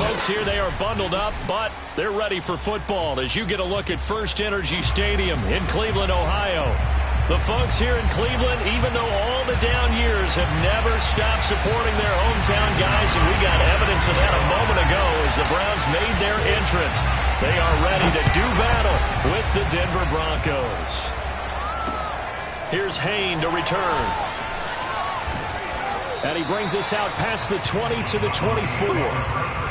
folks here, they are bundled up, but they're ready for football as you get a look at First Energy Stadium in Cleveland, Ohio. The folks here in Cleveland, even though all the down years, have never stopped supporting their hometown guys, and we got evidence of that a moment ago as the Browns made their entrance. They are ready to do battle with the Denver Broncos. Here's Hayne to return. And he brings us out past the 20 to the 24.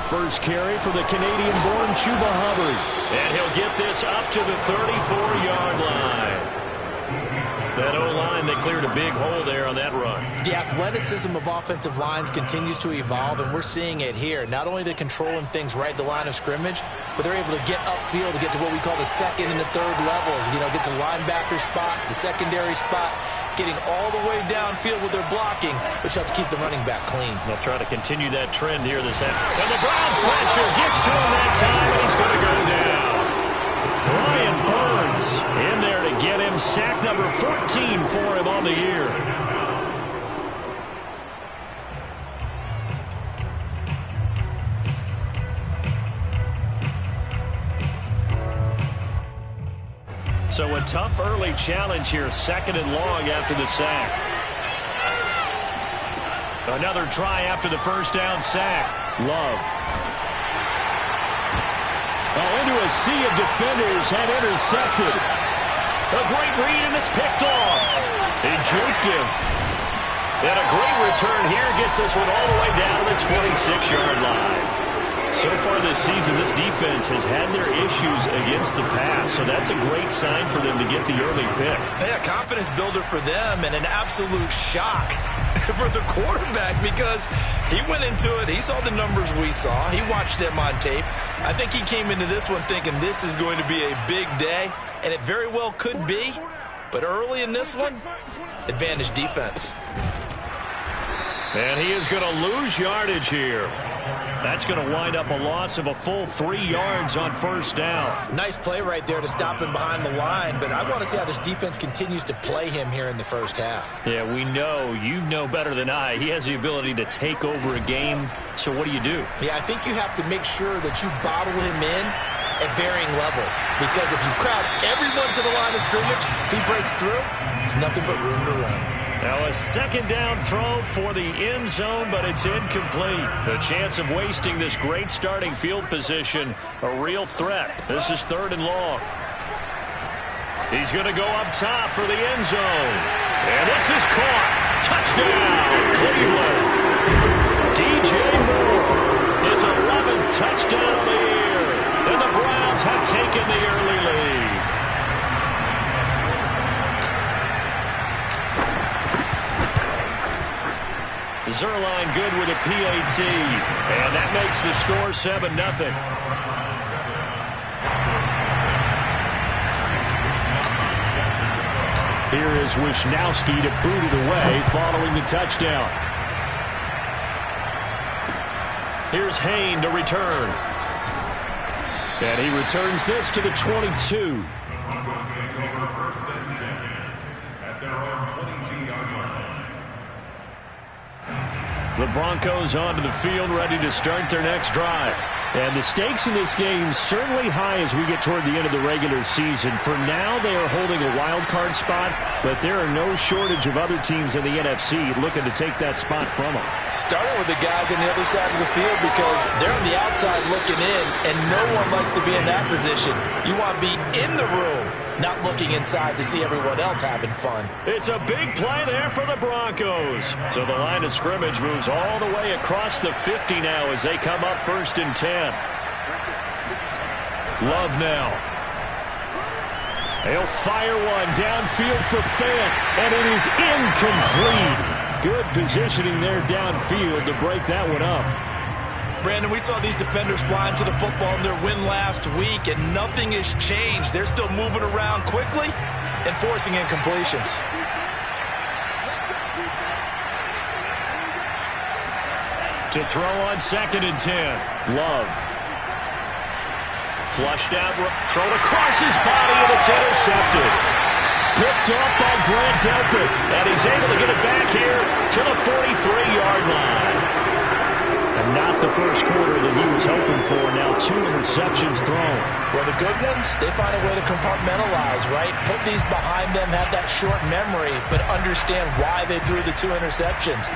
First carry for the Canadian-born Chuba Hubbard. And he'll get this up to the 34-yard line. That O-line, they cleared a big hole there on that run. The athleticism of offensive lines continues to evolve, and we're seeing it here. Not only they're controlling things right at the line of scrimmage, but they're able to get upfield to get to what we call the second and the third levels. You know, get to linebacker spot, the secondary spot, getting all the way downfield with their blocking, which helps keep the running back clean. They'll try to continue that trend here this afternoon. And the Browns pressure gets to him that time, and he's going to go down. Brian Burns in there to get him sack number 14 for him on the year. So a tough early challenge here, second and long after the sack. Another try after the first down sack. Love. Into a sea of defenders and intercepted. A great read, and it's picked off. He juked him. And a great return here gets this one all the way down to the 26-yard line. So far this season, this defense has had their issues against the pass, so that's a great sign for them to get the early pick. Yeah, confidence builder for them and an absolute shock for the quarterback because he went into it. He saw the numbers we saw. He watched them on tape. I think he came into this one thinking this is going to be a big day, and it very well could be. But early in this one, advantage defense. And he is going to lose yardage here. That's going to wind up a loss of a full 3 yards on first down. Nice play right there to stop him behind the line, but I want to see how this defense continues to play him here in the first half. Yeah, we know. You know better than I. He has the ability to take over a game, so what do you do? Yeah, I think you have to make sure that you bottle him in at varying levels, because if you crowd everyone to the line of scrimmage, if he breaks through, there's nothing but room to run. Now a second down throw for the end zone, but it's incomplete. The chance of wasting this great starting field position, a real threat. This is third and long. He's going to go up top for the end zone. And this is caught. Touchdown, Cleveland. DJ Moore, his 11th touchdown of the year. And the Browns have taken the early lead. Zerline good with a PAT, and that makes the score 7-0. Here is Wisnowski to boot it away following the touchdown. Here's Hayne to return. And he returns this to the 22. The Broncos onto the field, ready to start their next drive. And the stakes in this game certainly high as we get toward the end of the regular season. For now, they are holding a wild card spot, but there are no shortage of other teams in the NFC looking to take that spot from them. Starting with the guys on the other side of the field because they're on the outside looking in, and no one likes to be in that position. You want to be in the room, not looking inside to see everyone else having fun. It's a big play there for the Broncos. So the line of scrimmage moves all the way across the 50 now as they come up 1st and 10. Love now. He'll fire one downfield for Fant, and it is incomplete. Good positioning there downfield to break that one up. Brandon, we saw these defenders flying to the football in their win last week, and nothing has changed. They're still moving around quickly and forcing incompletions. To throw on 2nd and 10. Love. Flushed out, thrown across his body, and it's intercepted. Picked off by Grant Delpit, and he's able to get it back here to the 43-yard line. And not the first quarter that he was hoping for. Now 2 interceptions thrown. Well, the good ones, they find a way to compartmentalize, right? Put these behind them, have that short memory, but understand why they threw the 2 interceptions.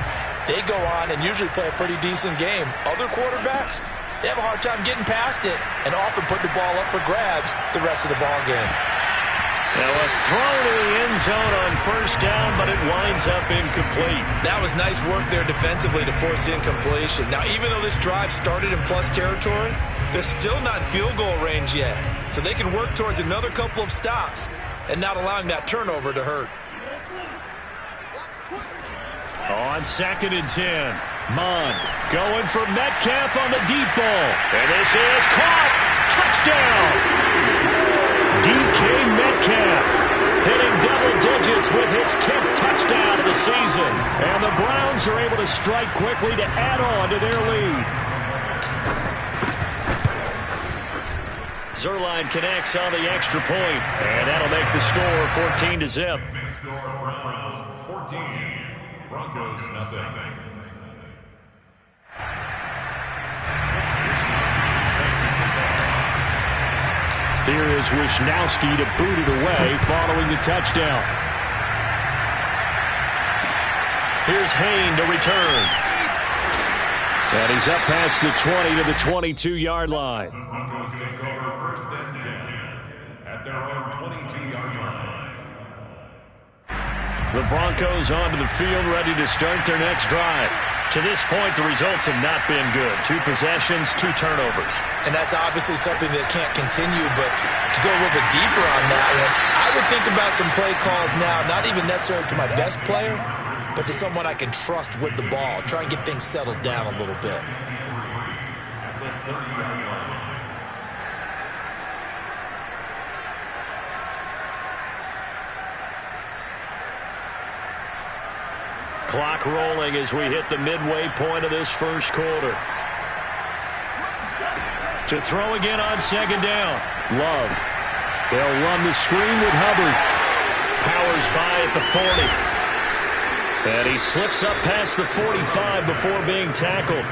They go on and usually play a pretty decent game. Other quarterbacks, they have a hard time getting past it and often put the ball up for grabs the rest of the ball game. Now a throw to the end zone on 1st down, but it winds up incomplete. That was nice work there defensively to force the incompletion. Now, even though this drive started in plus territory, they're still not in field goal range yet. So they can work towards another couple of stops and not allowing that turnover to hurt. On 2nd and 10, Mond going for Metcalf on the deep ball. And this is caught. Touchdown! DK Metcalf hitting double digits with his 10th touchdown of the season. And the Browns are able to strike quickly to add on to their lead. Zerline connects on the extra point, and that'll make the score 14-0. Browns 14. Broncos nothing. Here is Wisnowski to boot it away following the touchdown. Here's Hayne to return. And he's up past the 20 to the 22-yard line. The Broncos take over 1st and 10 at their own 22-yard line. The Broncos onto the field, ready to start their next drive. To this point, the results have not been good. 2 possessions, 2 turnovers. And that's obviously something that can't continue, but to go a little bit deeper on that one, I would think about some play calls now, not even necessarily to my best player, but to someone I can trust with the ball. Try and get things settled down a little bit. At the 30-yard line. Clock rolling as we hit the midway point of this first quarter. To throw again on 2nd down. Love. They'll run the screen with Hubbard. Powers by at the 40. And he slips up past the 45 before being tackled.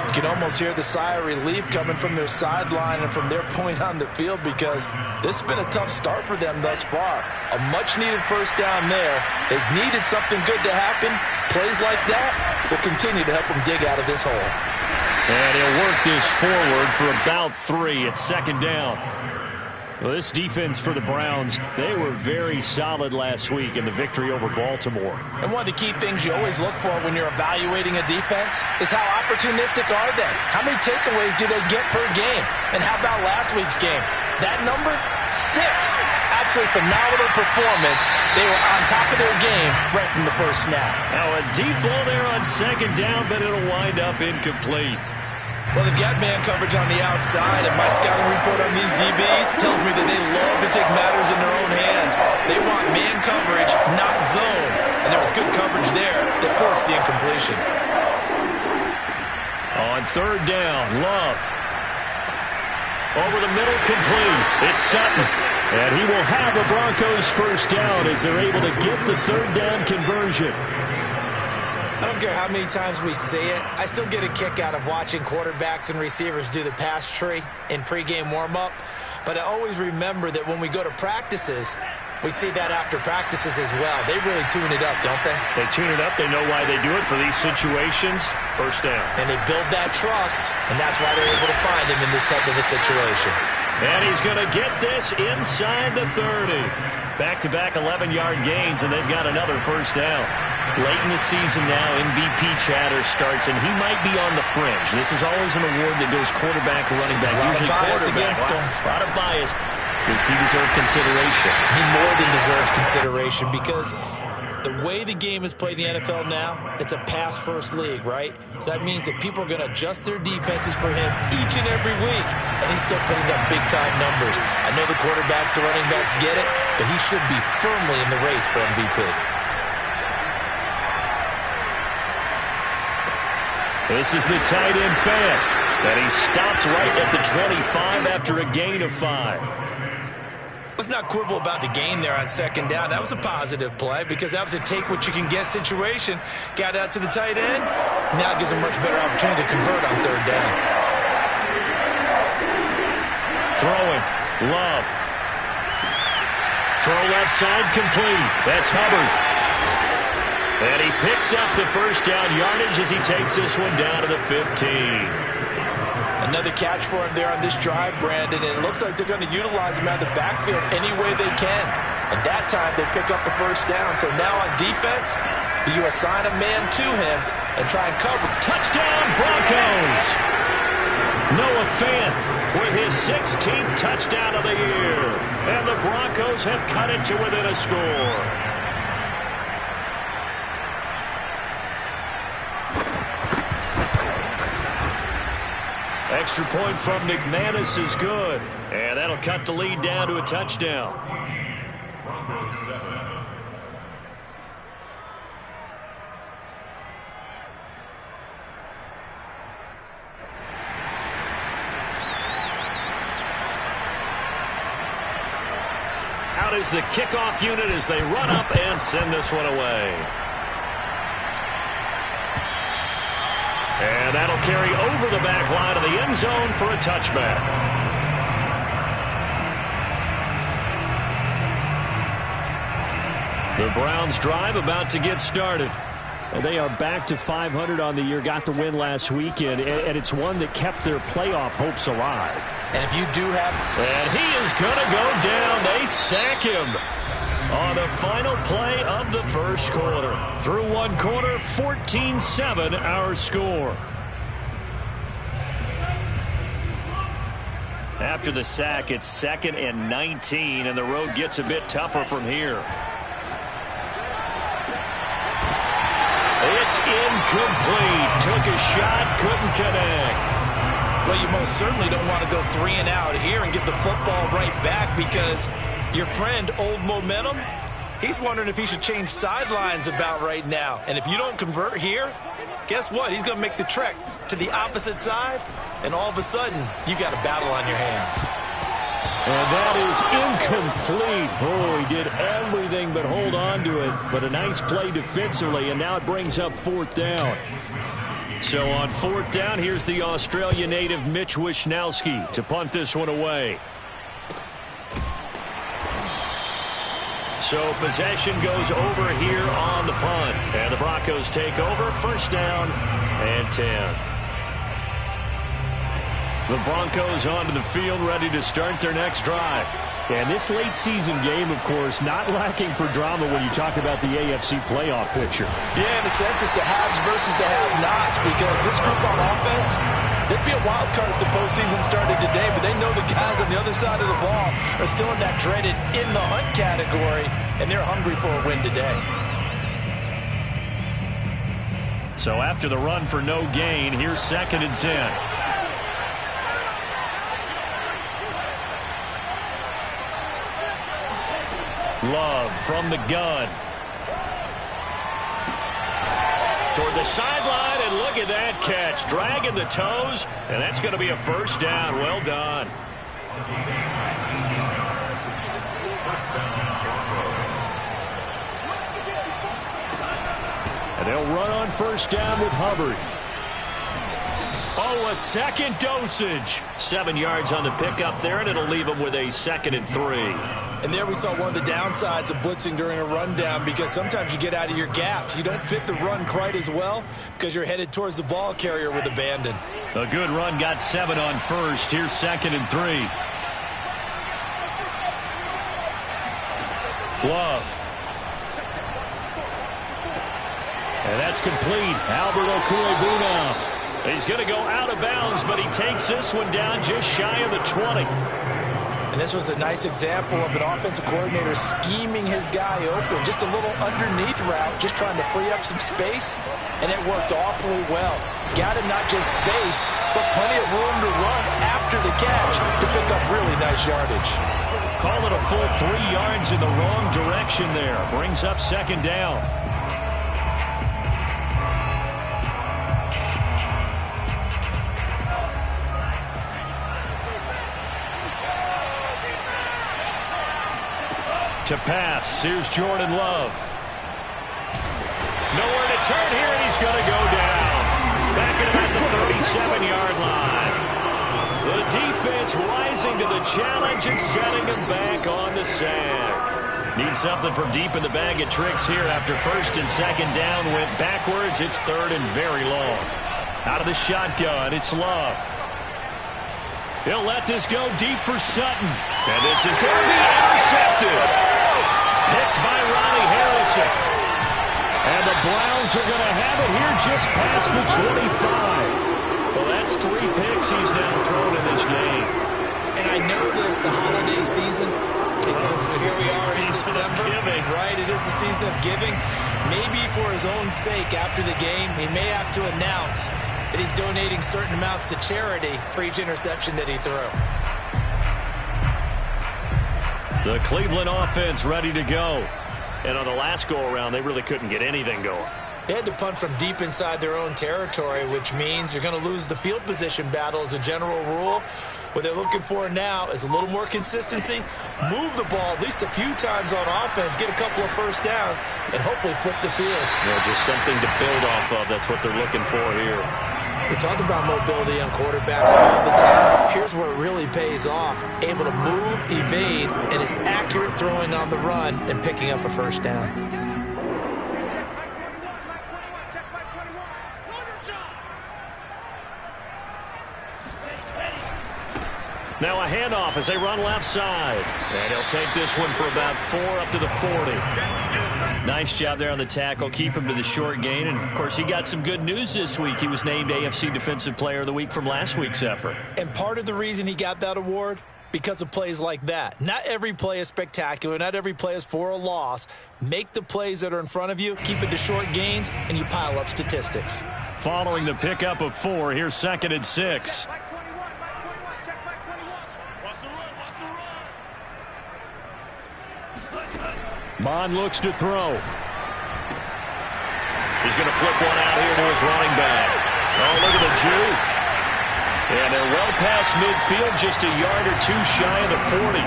You can almost hear the sigh of relief coming from their sideline and from their point on the field, because this has been a tough start for them thus far. A much-needed 1st down there. They've needed something good to happen. Plays like that will continue to help them dig out of this hole. And he'll work this forward for about 3 at 2nd down. Well, this defense for the Browns, they were very solid last week in the victory over Baltimore. And one of the key things you always look for when you're evaluating a defense is how opportunistic are they? How many takeaways do they get per game? And how about last week's game? That number, 6. Absolutely phenomenal performance. They were on top of their game right from the first snap. Now a deep ball there on 2nd down, but it'll wind up incomplete. Well, they've got man coverage on the outside, and my scouting report on these DBs tells me that they love to take matters in their own hands. They want man coverage, not zone. And there was good coverage there that forced the incompletion. On 3rd down, Love. Over the middle, complete. It's Sutton. And he will have the Broncos 1st down as they're able to get the 3rd down conversion. I don't care how many times we see it. I still get a kick out of watching quarterbacks and receivers do the pass tree in pregame warm-up. But I always remember that when we go to practices, we see that after practices as well. They really tune it up, don't they? They tune it up. They know why they do it for these situations. 1st down. And they build that trust, and that's why they're able to find him in this type of a situation. And he's going to get this inside the 30. Back-to-back 11-yard gains, and they've got another 1st down. Late in the season now, MVP chatter starts, and he might be on the fringe. This is always an award that goes quarterback or running back. Usually quarterback. A lot of bias. Does he deserve consideration? He more than deserves consideration, because The way the game is played in the NFL now, it's a pass-first league, right? So that means that people are going to adjust their defenses for him each and every week, and he's still putting up big-time numbers. I know the quarterbacks, the running backs get it, but he should be firmly in the race for MVP. This is the tight end fan, and he stopped right at the 25 after a gain of 5. Let's not quibble about the gain there on second down. That was a positive play because that was a take-what-you-can-get situation. Got out to the tight end. Now it gives him much better opportunity to convert on third down. Throwing. Love. Throw left side complete. That's Hubbard. And he picks up the first down yardage as he takes this one down to the 15. Another catch for him there on this drive, Brandon, and it looks like they're going to utilize him out of the backfield any way they can. And that time they pick up a first down. So now on defense, do you assign a man to him and try and cover? Touchdown, Broncos! Noah Fant with his 16th touchdown of the year. And the Broncos have cut it to within a score. Extra point from McManus is good. And that'll cut the lead down to a touchdown. Broncos 7. Out is the kickoff unit as they run up and send this one away. And that'll carry over the back line of the end zone for a touchback. The Browns drive about to get started. And they are back to 500 on the year, got the win last weekend, and it's one that kept their playoff hopes alive. And if you do have... And he is going to go down. They sack him on the final play of the first quarter. Through one quarter, 14-7 our score. After the sack, it's 2nd and 19, and the road gets a bit tougher from here. It's incomplete. Took a shot, couldn't connect. Well, you most certainly don't want to go 3 and out here and get the football right back because your friend, Old Momentum, he's wondering if he should change sidelines about right now. And if you don't convert here, guess what? He's going to make the trek to the opposite side, and all of a sudden, you got a battle on your hands. And that is incomplete. Oh, he did everything but hold on to it. But a nice play defensively, and now it brings up 4th down. So on 4th down, here's the Australia native Mitch Wishnowsky to punt this one away. So possession goes over here on the punt. And the Broncos take over. First down and 10. The Broncos onto the field, ready to start their next drive. And this late season game, of course, not lacking for drama when you talk about the AFC playoff picture. Yeah, in a sense, it's the haves versus the have-nots because this group on offense, they'd be a wild card if the postseason started today, but they know the guys on the other side of the ball are still in that dreaded in-the-hunt category, and they're hungry for a win today. So after the run for no gain, here's 2nd and 10. Love from the gun. Toward the sideline, and look at that catch. Dragging the toes, and that's going to be a first down. Well done. And they'll run on first down with Hubbard. Oh, a second dosage. 7 yards on the pickup there, and it'll leave them with a 2nd and 3. And there we saw one of the downsides of blitzing during a rundown because sometimes you get out of your gaps. You don't fit the run quite as well because you're headed towards the ball carrier with abandon. A good run, got 7 on first. Here's 2nd and 3. Love. And that's complete. Albert Okwuegbunam. He's going to go out of bounds, but he takes this one down just shy of the 20. And this was a nice example of an offensive coordinator scheming his guy open. Just a little underneath route, just trying to free up some space, and it worked awfully well. Got him not just space, but plenty of room to run after the catch to pick up really nice yardage. Call it a full 3 yards in the wrong direction there. Brings up second down. To pass, here's Jordan Love. Nowhere to turn here, and he's going to go down. Back at about the 37-yard line. The defense rising to the challenge and setting him back on the sack. Need something from deep in the bag of tricks here after first and second down. Went backwards. It's third and very long. Out of the shotgun, it's Love. He'll let this go deep for Sutton. And this is going to be intercepted. Picked by Ronnie Harrison. And the Browns are going to have it here just past the 25. Well, that's 3 picks he's now thrown in this game. And I know this, the holiday season, because here we are in December. Right, it is the season of giving. Maybe for his own sake after the game, he may have to announce that he's donating certain amounts to charity for each interception that he threw. The Cleveland offense ready to go. And on the last go-around, they really couldn't get anything going. They had to punt from deep inside their own territory, which means you're going to lose the field position battle as a general rule. What they're looking for now is a little more consistency, move the ball at least a few times on offense, get a couple of first downs, and hopefully flip the field. Just something to build off of. That's what they're looking for here. We talk about mobility on quarterbacks all the time. Here's where it really pays off. Able to move, evade, and is accurate throwing on the run and picking up a first down. Now a handoff as they run left side. And he'll take this one for about 4 up to the 40. Nice job there on the tackle. Keep him to the short gain. And, of course, he got some good news this week. He was named AFC Defensive Player of the Week from last week's effort. And part of the reason he got that award, because of plays like that. Not every play is spectacular. Not every play is for a loss. Make the plays that are in front of you, keep it to short gains, and you pile up statistics. Following the pickup of 4, here's 2nd and 6. Bond looks to throw. He's going to flip one out here to his running back. Oh, look at the juke. And they're well past midfield, just a yard or 2 shy of the 40.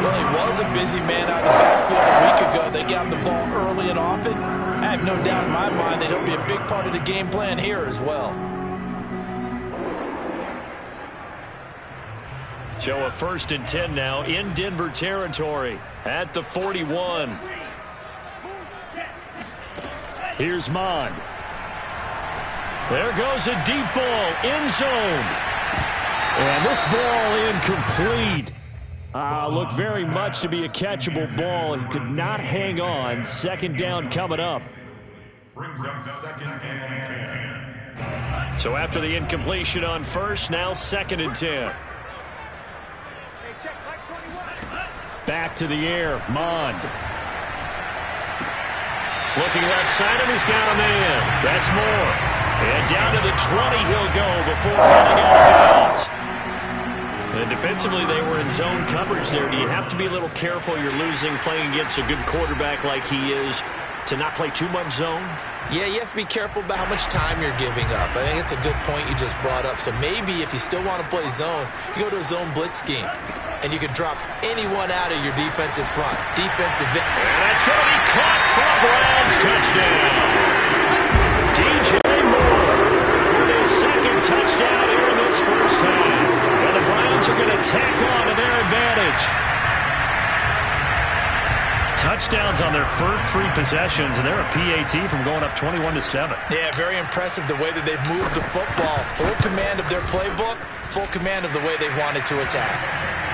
Well, he was a busy man out of the backfield a week ago. They got the ball early and often. I have no doubt in my mind that he'll be a big part of the game plan here as well. So a 1st and 10 now in Denver territory at the 41. Here's Mond. There goes a deep ball, end zone. And this ball incomplete. Looked very much to be a catchable ball. He could not hang on. 2nd down coming up. Brings up 2nd and 10. So after the incompletion on 1st, now 2nd and 10. Back to the air, Mond. Looking left side, and he's got a man. That's more. And down to the 20 he'll go before getting out of bounds. And defensively, they were in zone coverage there. Do you have to be a little careful? You're losing, playing against a good quarterback like he is, to not play too much zone? Yeah, you have to be careful about how much time you're giving up. I think it's a good point you just brought up. So maybe if you still want to play zone, you go to a zone blitz scheme. And you can drop anyone out of your defensive front. Defensive. And that's going to be caught for a Browns touchdown. DJ Moore with his 2nd touchdown here in this 1st half. And the Browns are going to tack on to their advantage. Touchdowns on their first 3 possessions, and they're a PAT from going up 21-7. Yeah, very impressive the way that they've moved the football. Full command of their playbook, full command of the way they wanted to attack.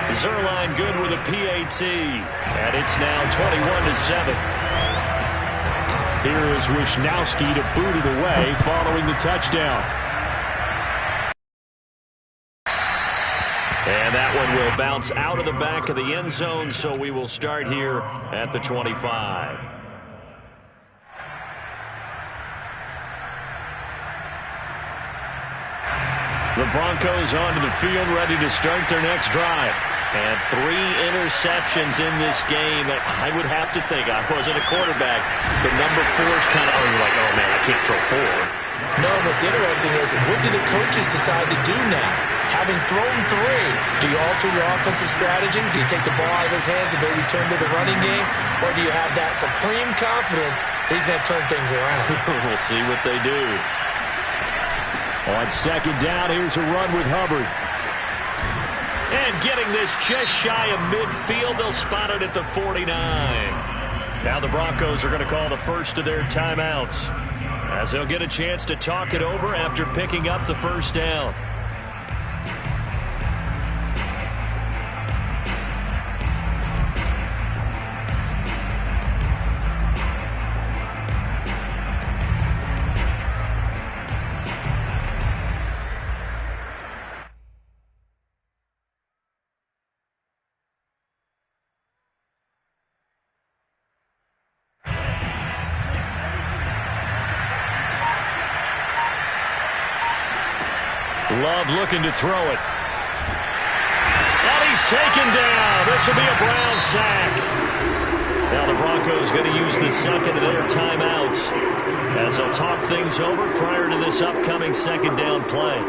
Zerline good with a PAT, and it's now 21-7. Here is Wisnowski to boot it away following the touchdown. And that that one will bounce out of the back of the end zone, so we will start here at the 25. The Broncos onto the field, ready to start their next drive. And 3 interceptions in this game. I would have to think, I wasn't a quarterback, but number 4 is kind of, you're like, oh man, I can't throw 4. No, what's interesting is, what do the coaches decide to do now? Having thrown 3, do you alter your offensive strategy? Do you take the ball out of his hands and maybe turn to the running game? Or do you have that supreme confidence that he's going to turn things around? We'll see what they do. On second down, here's a run with Hubbard. And getting this just shy of midfield, they'll spot it at the 49. Now the Broncos are going to call the first of their timeouts, as they'll get a chance to talk it over after picking up the first down. Love looking to throw it. And he's taken down. This will be a Brown sack. Now the Broncos going to use the second of their timeouts as they'll talk things over prior to this upcoming second down play.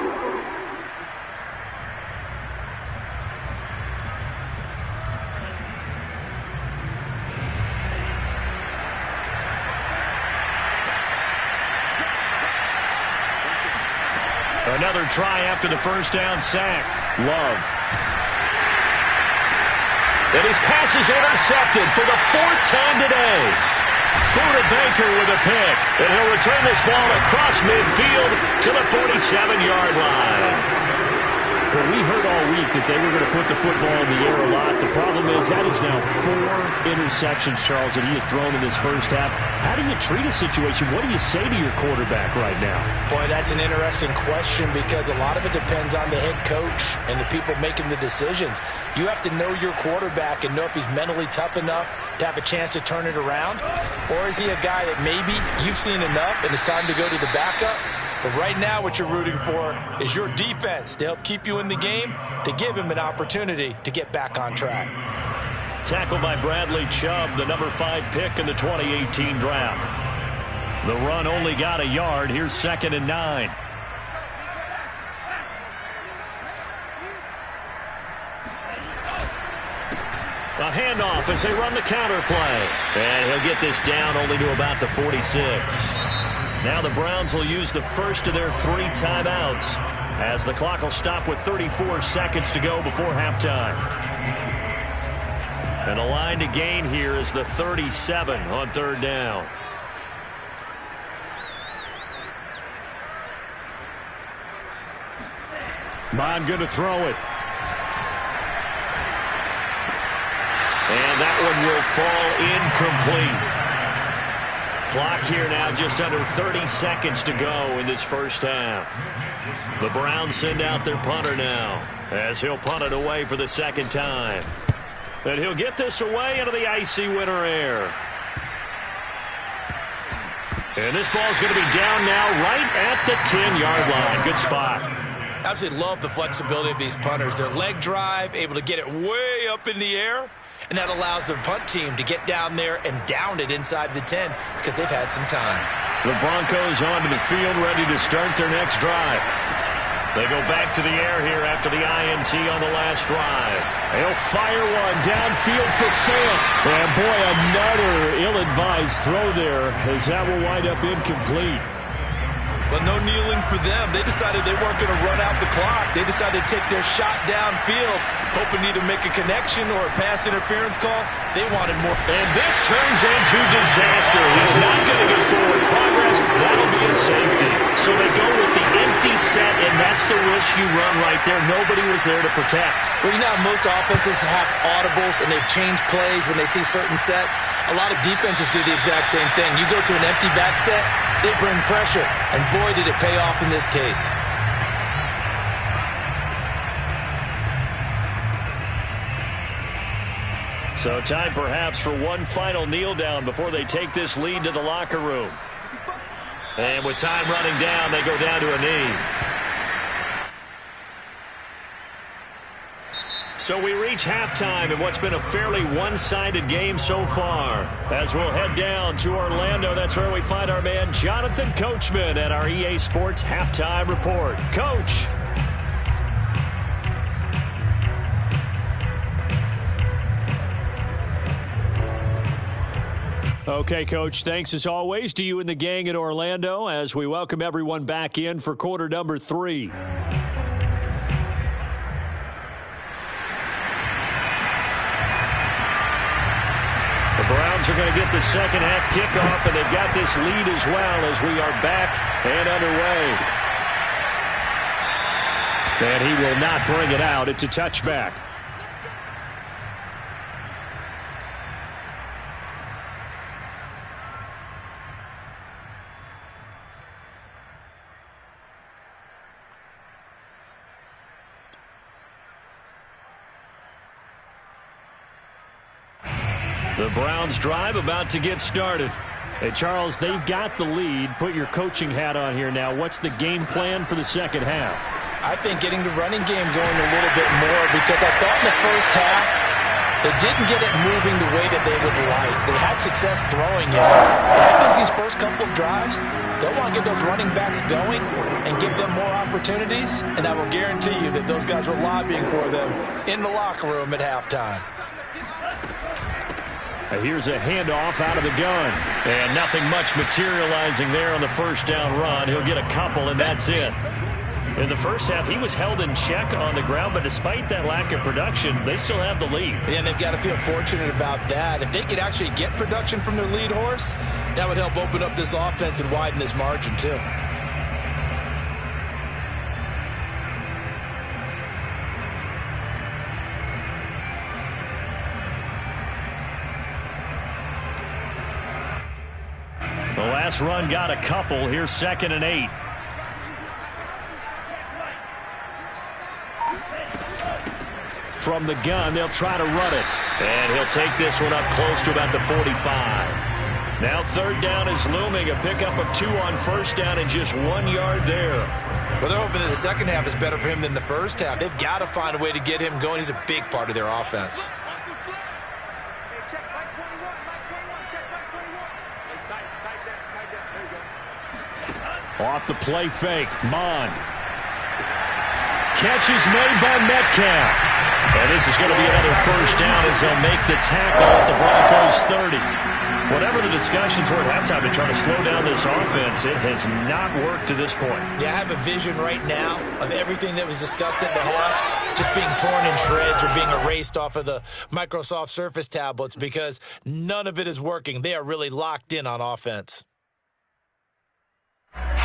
Another try after the first down sack. Love. And his pass is intercepted for the 4th time today. Buda Baker with a pick. And he'll return this ball across midfield to the 47-yard line. Well, we heard all week that they were going to put the football in the air a lot. The problem is that is now 4 interceptions, Charles, that he has thrown in this first half. How do you treat a situation? What do you say to your quarterback right now? Boy, that's an interesting question, because a lot of it depends on the head coach and the people making the decisions. You have to know your quarterback and know if he's mentally tough enough to have a chance to turn it around, or is he a guy that maybe you've seen enough and it's time to go to the backup? But right now what you're rooting for is your defense to help keep you in the game, to give him an opportunity to get back on track. Tackled by Bradley Chubb, the number 5 pick in the 2018 draft. The run only got a yard. Here's 2nd and 9. A handoff as they run the counter play. And he'll get this down only to about the 46. Now the Browns will use the first of their 3 timeouts, as the clock will stop with 34 seconds to go before halftime. And the line to gain here is the 37 on 3rd down. Bond going to throw it. And that one will fall incomplete. Clock here now just under 30 seconds to go in this first half. The Browns send out their punter now, as he'll punt it away for the 2nd time. And he'll get this away into the icy winter air. And this ball's going to be down now right at the 10-yard line. Good spot. Absolutely love the flexibility of these punters. Their leg drive, able to get it way up in the air, and that allows their punt team to get down there and down it inside the 10 because they've had some time. The Broncos onto the field, ready to start their next drive. They go back to the air here after the INT on the last drive. They'll fire one downfield for Fant. And boy, another ill-advised throw there, as that will wind up incomplete. But no kneeling for them. They decided they weren't going to run out the clock. They decided to take their shot downfield, hoping to either make a connection or a pass interference call. They wanted more. And this turns into disaster. He's not going to get forward progress. That'll be a safety. So they go with the empty set, and that's the risk you run right there. Nobody was there to protect. Well, you know how most offenses have audibles, and they've changed plays when they see certain sets. A lot of defenses do the exact same thing. You go to an empty back set, they bring pressure, and boy, did it pay off in this case. So time perhaps for one final kneel down before they take this lead to the locker room. And with time running down, they go down to a knee. So we reach halftime in what's been a fairly one-sided game so far. As we'll head down to Orlando, that's where we find our man Jonathan Coachman at our EA Sports Halftime Report. Coach. Okay, Coach, thanks as always to you and the gang in Orlando as we welcome everyone back in for quarter number 3. The Browns are going to get the second half kickoff, and they've got this lead as well as we are back and underway. And he will not bring it out. It's a touchback. The Browns drive about to get started. Hey, Charles, they've got the lead. Put your coaching hat on here now. What's the game plan for the second half? I think getting the running game going a little bit more, because I thought in the first half they didn't get it moving the way that they would like. They had success throwing it. And I think these first couple of drives, they'll want to get those running backs going and give them more opportunities, and I will guarantee you that those guys were lobbying for them in the locker room at halftime. Here's a handoff out of the gun. And nothing much materializing there on the first down run. He'll get a couple, and that's it. In the first half, he was held in check on the ground, but despite that lack of production, they still have the lead. Yeah, and they've got to feel fortunate about that. If they could actually get production from their lead horse, that would help open up this offense and widen this margin, too. The last run got a couple. Here's 2nd and 8. From the gun, they'll try to run it. And he'll take this one up close to about the 45. Now 3rd down is looming. A pickup of 2 on first down and just 1 yard there. Well, they're hoping that the second half is better for him than the first half. They've got to find a way to get him going. He's a big part of their offense. Off the play fake, Mon. Catch is made by Metcalf. And this is going to be another first down as they'll make the tackle at the Broncos 30. Whatever the discussions were at halftime to try to slow down this offense, it has not worked to this point. Yeah, I have a vision right now of everything that was discussed at the half just being torn in shreds or being erased off of the Microsoft Surface tablets, because none of it is working. They are really locked in on offense.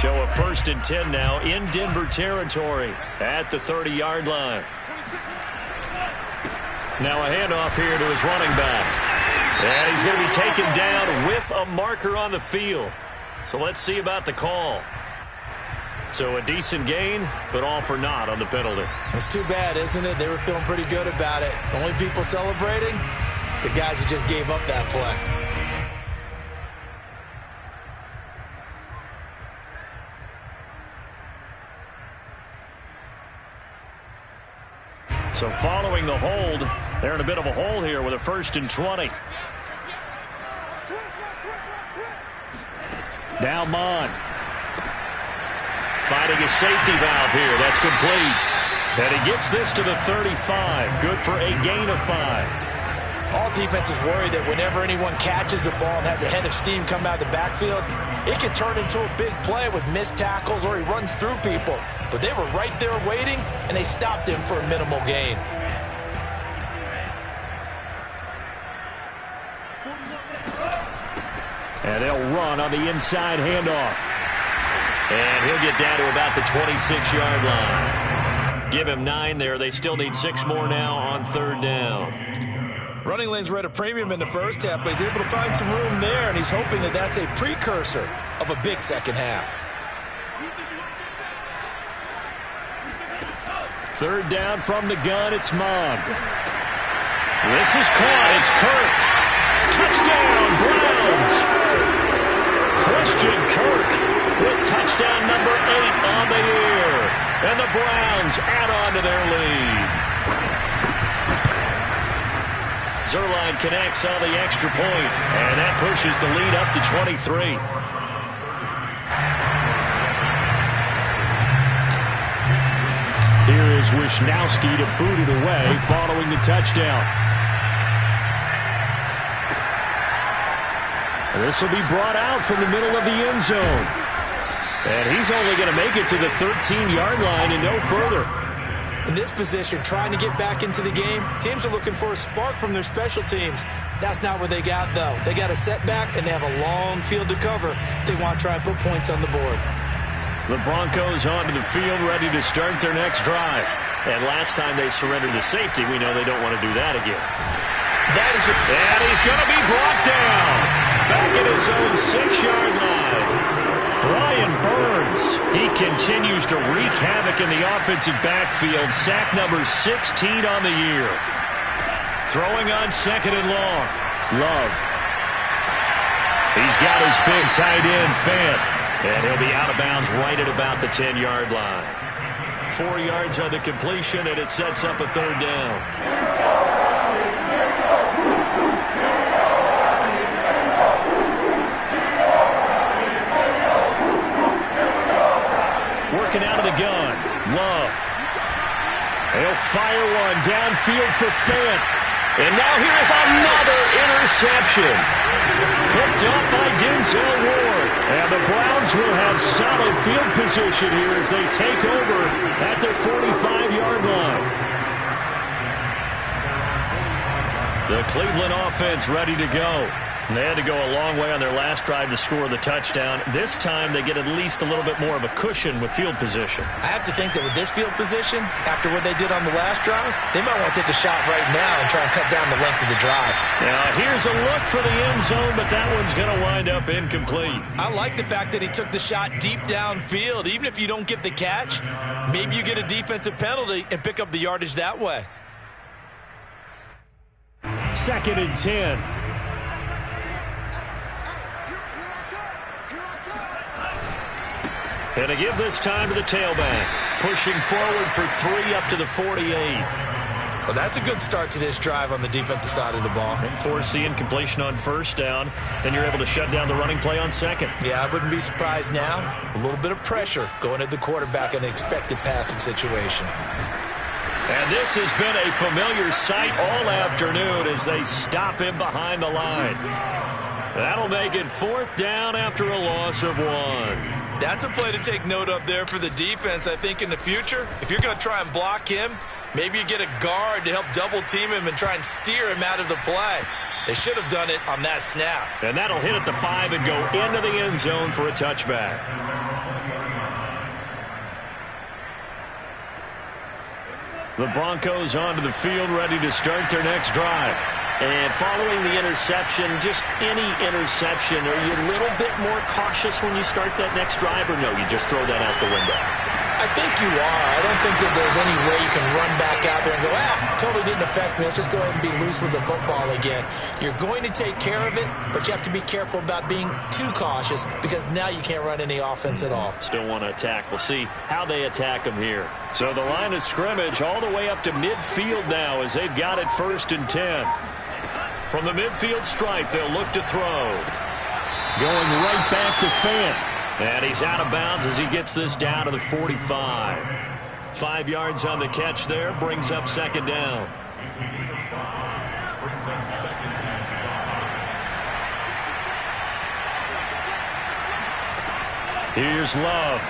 So a 1st and 10 now in Denver territory at the 30-yard line. Now a handoff here to his running back. And he's going to be taken down with a marker on the field. So let's see about the call. So a decent gain, but all for naught on the penalty. It's too bad, isn't it? They were feeling pretty good about it. The only people celebrating, the guys who just gave up that play. So following the hold, they're in a bit of a hole here with a 1st and 20. Now Mon. Finding a safety valve here. That's complete. And he gets this to the 35. Good for a gain of 5. All defenses worry that whenever anyone catches the ball and has a head of steam come out of the backfield, it can turn into a big play with missed tackles or he runs through people. But they were right there waiting, and they stopped him for a minimal gain. And they'll run on the inside handoff. And he'll get down to about the 26-yard line. Give him 9 there. They still need 6 more now on 3rd down. Running lanes were at a premium in the first half, but he's able to find some room there, and he's hoping that that's a precursor of a big second half. 3rd down from the gun, it's Mon. This is caught. It's Kirk. Touchdown, Browns. Christian Kirk with touchdown number 8 on the year. And the Browns add on to their lead. Zerline connects on the extra point, and that pushes the lead up to 23. Here is Wisnowski to boot it away following the touchdown. This will be brought out from the middle of the end zone. And he's only going to make it to the 13-yard line and no further. In this position, trying to get back into the game, teams are looking for a spark from their special teams. That's not what they got, though. They got a setback, and they have a long field to cover if they want to try and put points on the board. The Broncos onto the field, ready to start their next drive. And last time they surrendered to safety, we know they don't want to do that again. And he's going to be brought down. Back at his own 6-yard line. Brian Burns, he continues to wreak havoc in the offensive backfield. Sack number 16 on the year. Throwing on 2nd and long. Love. He's got his big tight end, Fant. And he'll be out of bounds right at about the 10-yard line. 4 yards on the completion, and it sets up a 3rd down. Working out of the gun. Love. He'll fire one downfield for Fant. And now here's another interception. Picked up by Denzel Ward. And the Browns will have solid field position here as they take over at their 45-yard line. The Cleveland offense ready to go. They had to go a long way on their last drive to score the touchdown. This time they get at least a little bit more of a cushion with field position. I have to think that with this field position, after what they did on the last drive, they might want to take a shot right now and try and cut down the length of the drive. Now here's a look for the end zone, but that one's going to wind up incomplete. I like the fact that he took the shot deep downfield. Even if you don't get the catch, maybe you get a defensive penalty and pick up the yardage that way. 2nd and 10. And to give this time to the tailback. Pushing forward for 3 up to the 48. Well, that's a good start to this drive on the defensive side of the ball. And force the incompletion on 1st down. Then you're able to shut down the running play on 2nd. Yeah, I wouldn't be surprised now. A little bit of pressure going at the quarterback in an expected passing situation. And this has been a familiar sight all afternoon as they stop him behind the line. That'll make it 4th down after a loss of 1. That's a play to take note of there for the defense. I think in the future, if you're going to try and block him, maybe you get a guard to help double team him and try and steer him out of the play. They should have done it on that snap. And that'll hit at the 5 and go into the end zone for a touchback. The Broncos onto the field, ready to start their next drive. And following the interception, just any interception, are you a little bit more cautious when you start that next drive, or no, you just throw that out the window? I think you are. I don't think that there's any way you can run back out there and go, totally didn't affect me. Let's just go ahead and be loose with the football again. You're going to take care of it, but you have to be careful about being too cautious because now you can't run any offense at all. Still want to attack. We'll see how they attack them here. So the line of scrimmage all the way up to midfield now as they've got it 1st and 10. From the midfield stripe, they'll look to throw. Going right back to Fant. And he's out of bounds as he gets this down to the 45. 5 yards on the catch there, brings up 2nd down. Here's Love.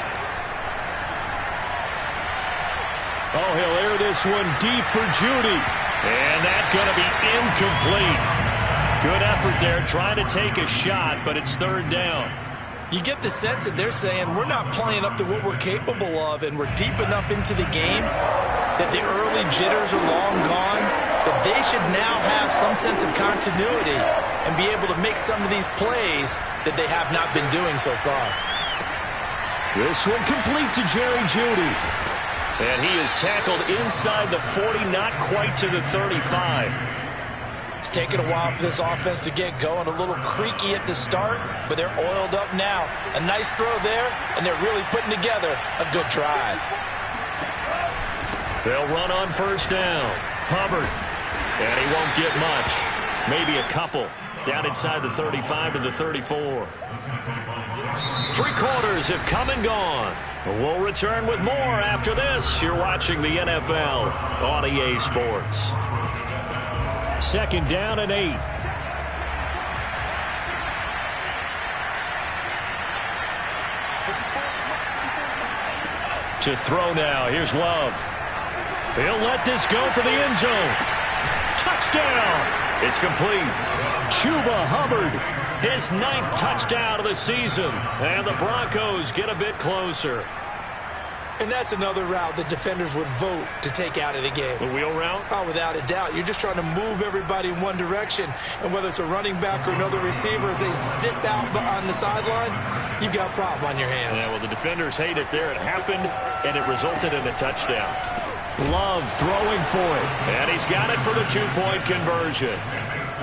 Oh, he'll air this one deep for Judy. And that's going to be incomplete. Good effort there, trying to take a shot, but it's 3rd down. You get the sense that they're saying we're not playing up to what we're capable of, and we're deep enough into the game that the early jitters are long gone, that they should now have some sense of continuity and be able to make some of these plays that they have not been doing so far. This one complete to Jerry Jeudy. And he is tackled inside the 40, not quite to the 35. It's taken a while for this offense to get going. A little creaky at the start, but they're oiled up now. A nice throw there, and they're really putting together a good drive. They'll run on first down. Hubbard. And he won't get much. Maybe a couple. Down inside the 35 to the 34. 3 quarters have come and gone. We'll return with more after this. You're watching the NFL on EA Sports. 2nd down and 8. To throw now. Here's Love. He'll let this go for the end zone. Touchdown. It's complete. Chuba Hubbard. His 9th touchdown of the season. And the Broncos get a bit closer. And that's another route that defenders would vote to take out of the game. The wheel route? Oh, without a doubt. You're just trying to move everybody in one direction. And whether it's a running back or another receiver, as they zip out on the sideline, you've got a problem on your hands. Yeah, well, the defenders hate it there. It happened, and it resulted in a touchdown. Love throwing for it. And he's got it for the 2-point conversion.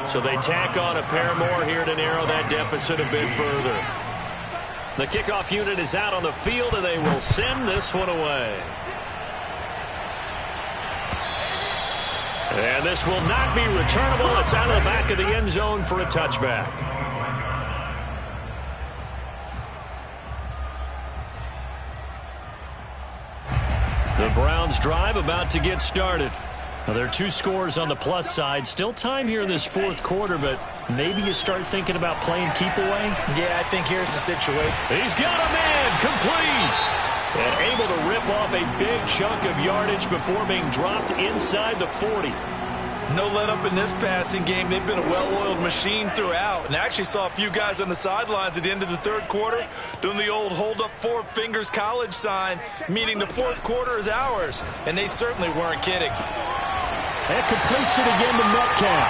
So they tack on a pair more here to narrow that deficit a bit further. The kickoff unit is out on the field, and they will send this one away. And this will not be returnable. It's out of the back of the end zone for a touchback. The Browns drive about to get started. Now, there are 2 scores on the plus side. Still time here in this 4th quarter, but maybe you start thinking about playing keep away? Yeah, I think here's the situation. He's got a man complete. And able to rip off a big chunk of yardage before being dropped inside the 40. No let up in this passing game. They've been a well-oiled machine throughout. And I actually saw a few guys on the sidelines at the end of the 3rd quarter doing the old hold up 4 fingers college sign, meaning the 4th quarter is ours. And they certainly weren't kidding. That completes it again to Metcalf.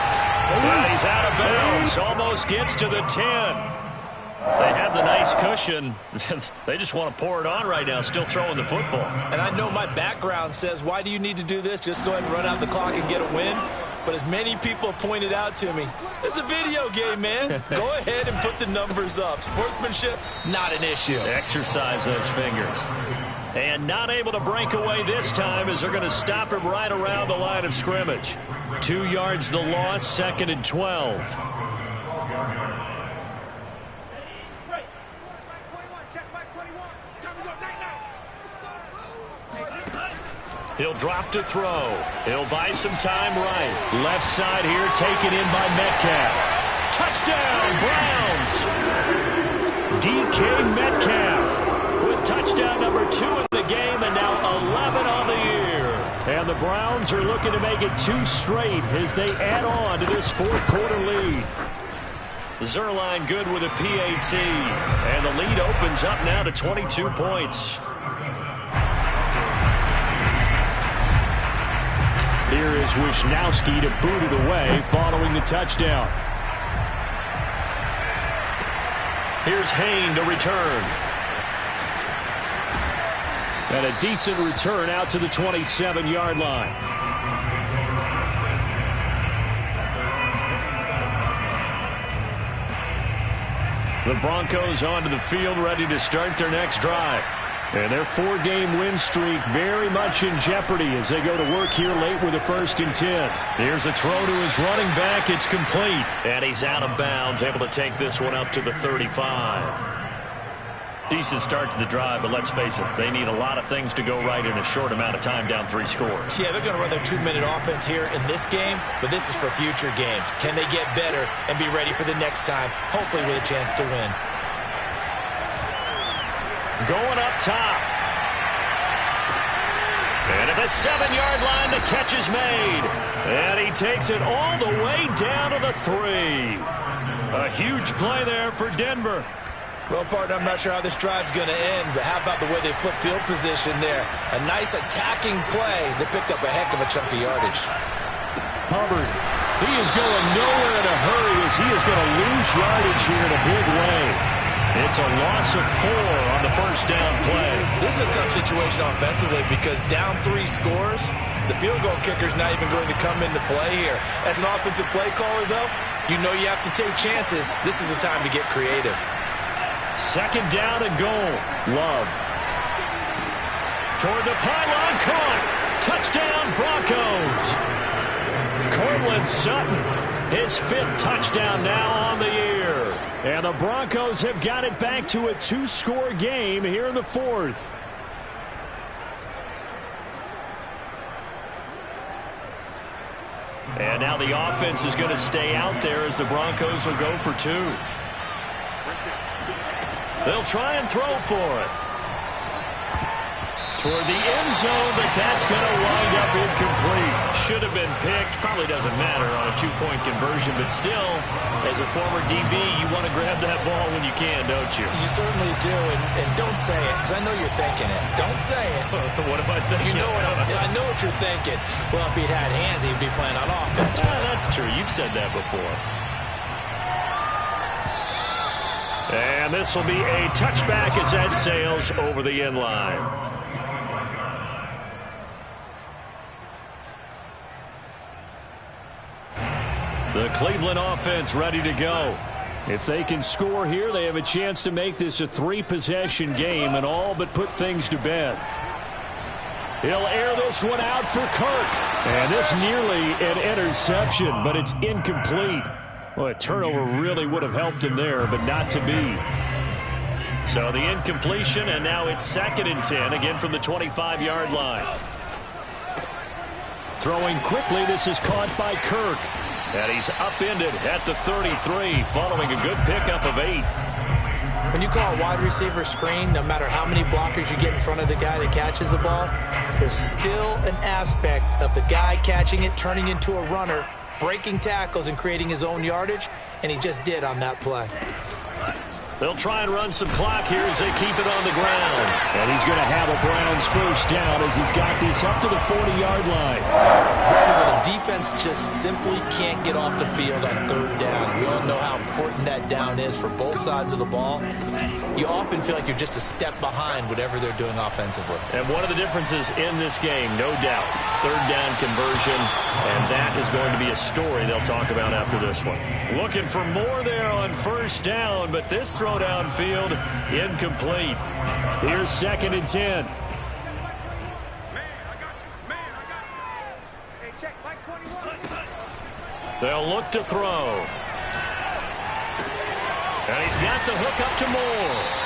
Well, he's out of bounds. Almost gets to the 10. They have the nice cushion. They just want to pour it on right now, still throwing the football. And I know my background says, why do you need to do this? Just go ahead and run out the clock and get a win. But as many people pointed out to me, this is a video game, man. Go ahead and put the numbers up. Sportsmanship, not an issue. Exercise those fingers. And not able to break away this time as they're going to stop him right around the line of scrimmage. 2 yards the loss, 2nd and 12. He'll drop to throw. He'll buy some time right. Left side here taken in by Metcalf. Touchdown, Browns! DK Metcalf with touchdown number 2 in the game, and now 11 on the year. And the Browns are looking to make it 2 straight as they add on to this 4th quarter lead. Zerline good with a PAT, and the lead opens up now to 22 points. Here is Wisnowski to boot it away following the touchdown. Here's Hain to return. And a decent return out to the 27-yard line. The Broncos onto the field, ready to start their next drive. And their 4-game win streak very much in jeopardy as they go to work here late with a 1st and 10. Here's a throw to his running back. It's complete. And he's out of bounds, able to take this one up to the 35. Decent start to the drive, but let's face it, they need a lot of things to go right in a short amount of time, down 3 scores. Yeah, they're going to run their 2-minute offense here in this game, but this is for future games. Can they get better and be ready for the next time, hopefully with a chance to win? Going up top. And at the 7-yard line, the catch is made. And he takes it all the way down to the 3. A huge play there for Denver. Well, partner, I'm not sure how this drive's going to end, but how about the way they flip field position there? A nice attacking play that picked up a heck of a chunk of yardage. Hubbard, he is going nowhere in a hurry as he is going to lose yardage here in a big way. It's a loss of 4 on the first down play. This is a tough situation offensively because down 3 scores, the field goal kicker's not even going to come into play here. As an offensive play caller, though, you know you have to take chances. This is a time to get creative. Second down and goal. Love. Toward the pylon, caught. Touchdown, Broncos. Cortland Sutton, his 5th touchdown now on the year. And the Broncos have got it back to a 2-score game here in the 4th. And now the offense is going to stay out there as the Broncos will go for 2. They'll try and throw for it. Toward the end zone, but that's going to wind up incomplete. Should have been picked. Probably doesn't matter on a 2-point conversion, but still, as a former DB, you want to grab that ball when you can, don't you? You certainly do, and don't say it, because I know you're thinking it. Don't say it. What am I thinking? You know I know what you're thinking. Well, if he'd had hands, he'd be playing on offense. That's true. You've said that before. And this will be a touchback as that sails over the end line. The Cleveland offense ready to go. If they can score here, they have a chance to make this a 3-possession game and all but put things to bed. He'll air this one out for Kirk. And this nearly an interception, but it's incomplete. Well, a turnover really would have helped him there, but not to be. So the incompletion, and now it's 2nd and 10, again from the 25-yard line. Throwing quickly, this is caught by Kirk. And he's upended at the 33, following a good pickup of 8. When you call a wide receiver screen, no matter how many blockers you get in front of the guy that catches the ball, there's still an aspect of the guy catching it, turning into a runner, breaking tackles and creating his own yardage, and he just did on that play. They'll try and run some clock here as they keep it on the ground. And he's going to have a Browns first down as he's got this up to the 40-yard line. Brandon, when a defense just simply can't get off the field on 3rd down, we all know how important that down is for both sides of the ball. You often feel like you're just a step behind whatever they're doing offensively. And one of the differences in this game, no doubt, 3rd down conversion, and that is going to be a story they'll talk about after this one. Looking for more there on first down, but this throw downfield incomplete. Here's 2nd and 10. They'll look to throw. And he's got the hook up to Moore.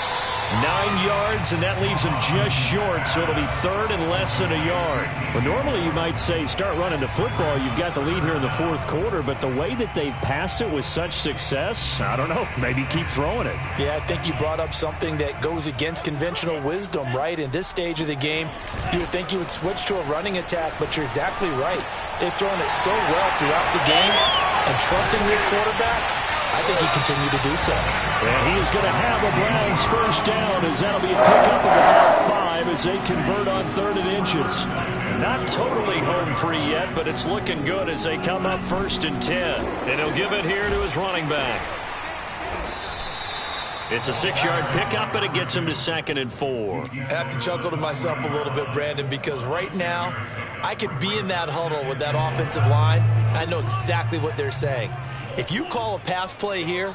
9 yards, and that leaves him just short, so it'll be 3rd and less than a yard. Well, normally you might say start running the football. You've got the lead here in the 4th quarter, but the way that they've passed it with such success, I don't know, maybe keep throwing it. Yeah, I think you brought up something that goes against conventional wisdom, right? In this stage of the game, you would think you would switch to a running attack, but you're exactly right. They've thrown it so well throughout the game, and trusting this quarterback, I think he continued to do so. And he is going to have a Browns first down as that'll be a pickup of about 5 as they convert on 3rd and inches. Not totally home free yet, but it's looking good as they come up 1st and 10. And he'll give it here to his running back. It's a 6-yard pickup, and it gets him to 2nd and 4. I have to chuckle to myself a little bit, Brandon, because right now I could be in that huddle with that offensive line. I know exactly what they're saying. If you call a pass play here,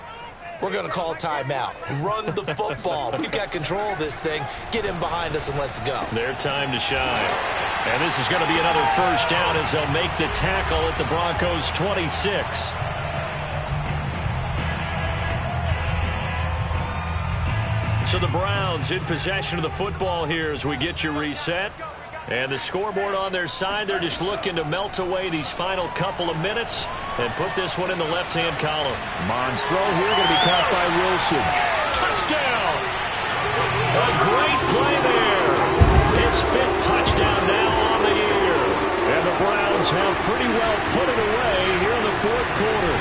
we're going to call a timeout. Run the football. We've got control of this thing. Get him behind us and let's go. Their time to shine. And this is going to be another first down as they'll make the tackle at the Broncos 26. So the Browns in possession of the football here as we get you reset. And the scoreboard on their side, they're just looking to melt away these final couple of minutes and put this one in the left-hand column. Mons throw here going to be caught by Wilson. Touchdown! A great play there. His 5th touchdown now on the year. And the Browns have pretty well put it away here in the 4th quarter.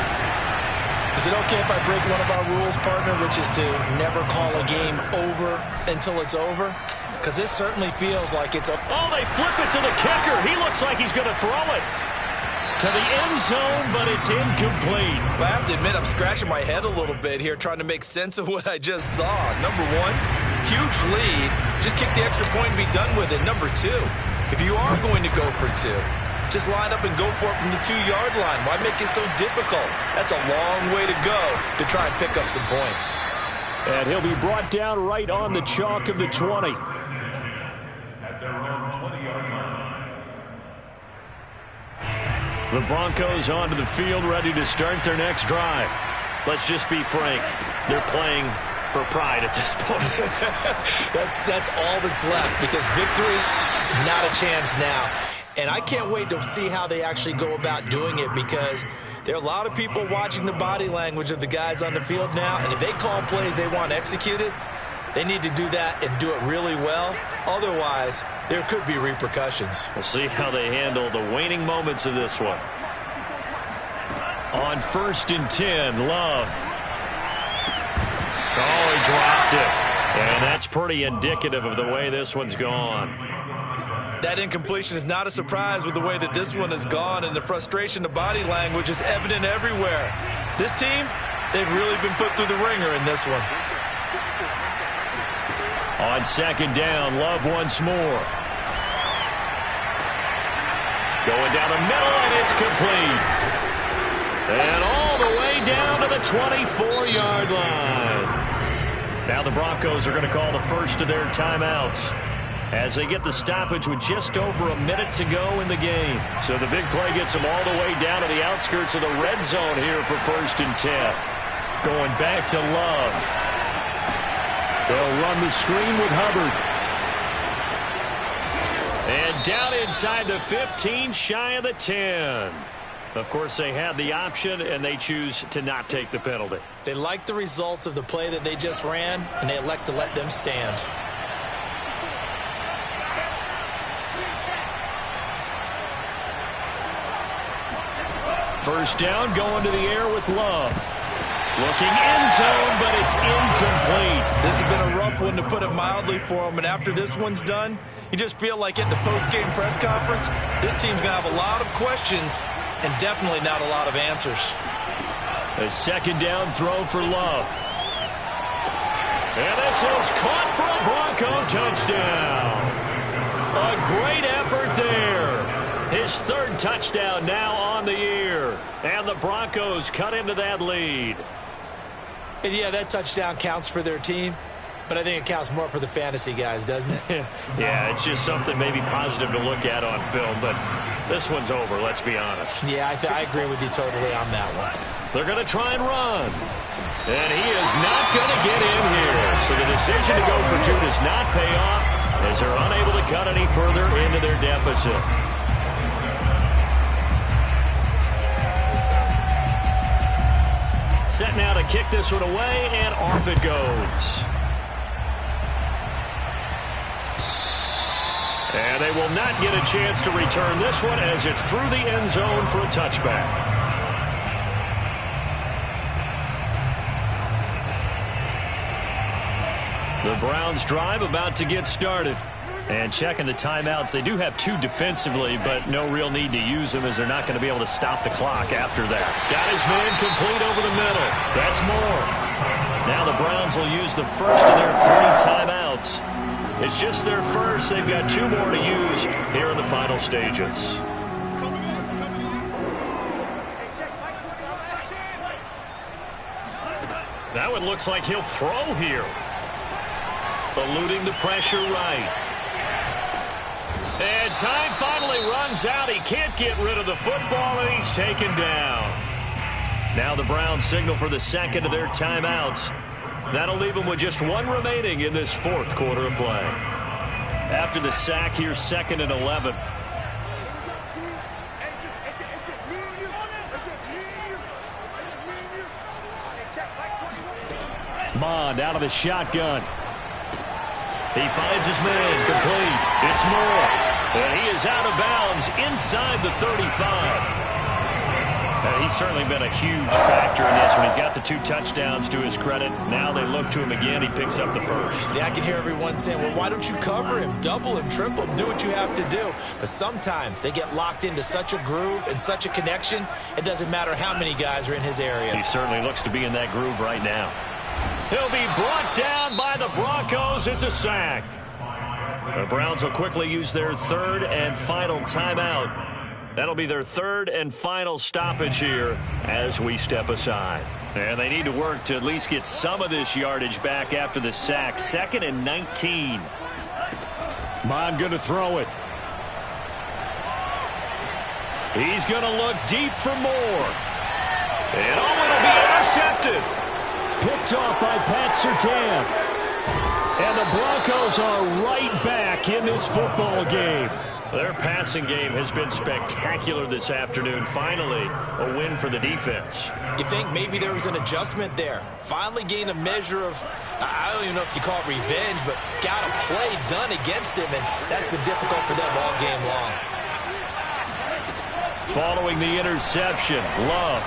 Is it okay if I break one of our rules, partner, which is to never call a game over until it's over? Because this certainly feels like it's a... Oh, they flip it to the kicker. He looks like he's going to throw it. to the end zone, but it's incomplete. Well, I have to admit, I'm scratching my head a little bit here trying to make sense of what I just saw. Number one, huge lead. Just kick the extra point and be done with it. Number two, if you are going to go for two, just line up and go for it from the 2-yard line. Why make it so difficult? That's a long way to go to try and pick up some points. And he'll be brought down right on the chalk of the 20. At their own 20-yard line. The Broncos onto the field, ready to start their next drive. Let's just be frank. They're playing for pride at this point. That's all that's left, because victory, not a chance now. And I can't wait to see how they actually go about doing it, because there are a lot of people watching the body language of the guys on the field now, and if they call plays they want executed, they need to do that and do it really well. Otherwise, there could be repercussions. We'll see how they handle the waning moments of this one. On 1st and 10, Love. Oh, he dropped it. And that's pretty indicative of the way this one's gone. That incompletion is not a surprise with the way that this one has gone, and the frustration, the body language is evident everywhere. This team, they've really been put through the ringer in this one. On 2nd down, Love once more. Going down the middle, and it's complete. And all the way down to the 24-yard line. Now the Broncos are going to call the first of their timeouts as they get the stoppage with just over a minute to go in the game. So the big play gets them all the way down to the outskirts of the red zone here for 1st and 10. Going back to Love. They'll run the screen with Hubbard. And down inside the 15, shy of the 10. Of course, they had the option, and they choose to not take the penalty. They like the results of the play that they just ran, and they elect to let them stand. First down, going to the air with Love. Looking end zone, but it's incomplete. This has been a rough one, to put it mildly, for them. And after this one's done, you just feel like at the post-game press conference, this team's going to have a lot of questions and definitely not a lot of answers. A 2nd down throw for Love. And this is caught for a Bronco touchdown. A great effort there. His 3rd touchdown now on the year. And the Broncos cut into that lead. And yeah, that touchdown counts for their team, but I think it counts more for the fantasy guys, doesn't it? Yeah, it's just something maybe positive to look at on film, but this one's over, let's be honest. Yeah, I agree with you totally on that one. They're going to try and run. And he is not going to get in here. So the decision to go for two does not pay off as they're unable to cut any further into their deficit. Set now to kick this one away, and off it goes. And they will not get a chance to return this one as it's through the end zone for a touchback. The Browns drive about to get started. And checking the timeouts, they do have 2 defensively, but no real need to use them as they're not going to be able to stop the clock after that. Got his man complete over the middle. That's more. Now the Browns will use the first of their 3 timeouts. It's just their first. They've got 2 more to use here in the final stages. Now it looks like he'll throw here. Eluding the pressure right. And time finally runs out. He can't get rid of the football, and he's taken down. Now the Browns signal for the 2nd of their timeouts. That'll leave them with just 1 remaining in this 4th quarter of play. After the sack, here's 2nd and 11. Mond out of the shotgun. He finds his man complete. It's Moore. And he is out of bounds inside the 35. He's certainly been a huge factor in this one. He's got the 2 touchdowns to his credit. Now they look to him again. He picks up the first. Yeah, I can hear everyone saying, well, why don't you cover him, double him, triple him, do what you have to do. But sometimes they get locked into such a groove and such a connection, it doesn't matter how many guys are in his area. He certainly looks to be in that groove right now. He'll be brought down by the Broncos. It's a sack. The Browns will quickly use their 3rd and final timeout. That'll be their 3rd and final stoppage here as we step aside. And they need to work to at least get some of this yardage back after the sack. 2nd and 19. Mon going to throw it. He's going to look deep for more. And it'll be intercepted. Picked off by Pat Surtain. And the Broncos are right back in this football game. Their passing game has been spectacular this afternoon. Finally, a win for the defense. You think maybe there was an adjustment there. Finally gained a measure of, I don't even know if you call it revenge, but got a play done against him, and that's been difficult for them all game long. Following the interception, Love.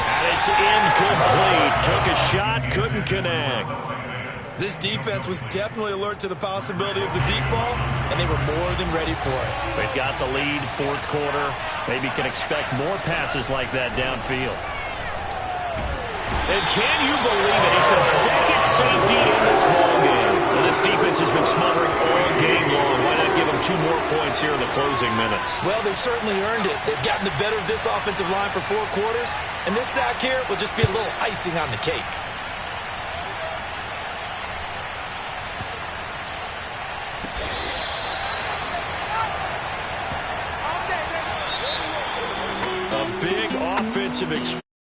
And it's incomplete. Took a shot, couldn't connect. This defense was definitely alert to the possibility of the deep ball, and they were more than ready for it. They've got the lead, 4th quarter. Maybe can expect more passes like that downfield. And can you believe it? It's a second safety in this ball game. Well, this defense has been smothering all game long. Why not give them 2 more points here in the closing minutes? Well, they've certainly earned it. They've gotten the better of this offensive line for 4 quarters, and this sack here will just be a little icing on the cake. Big offensive experience.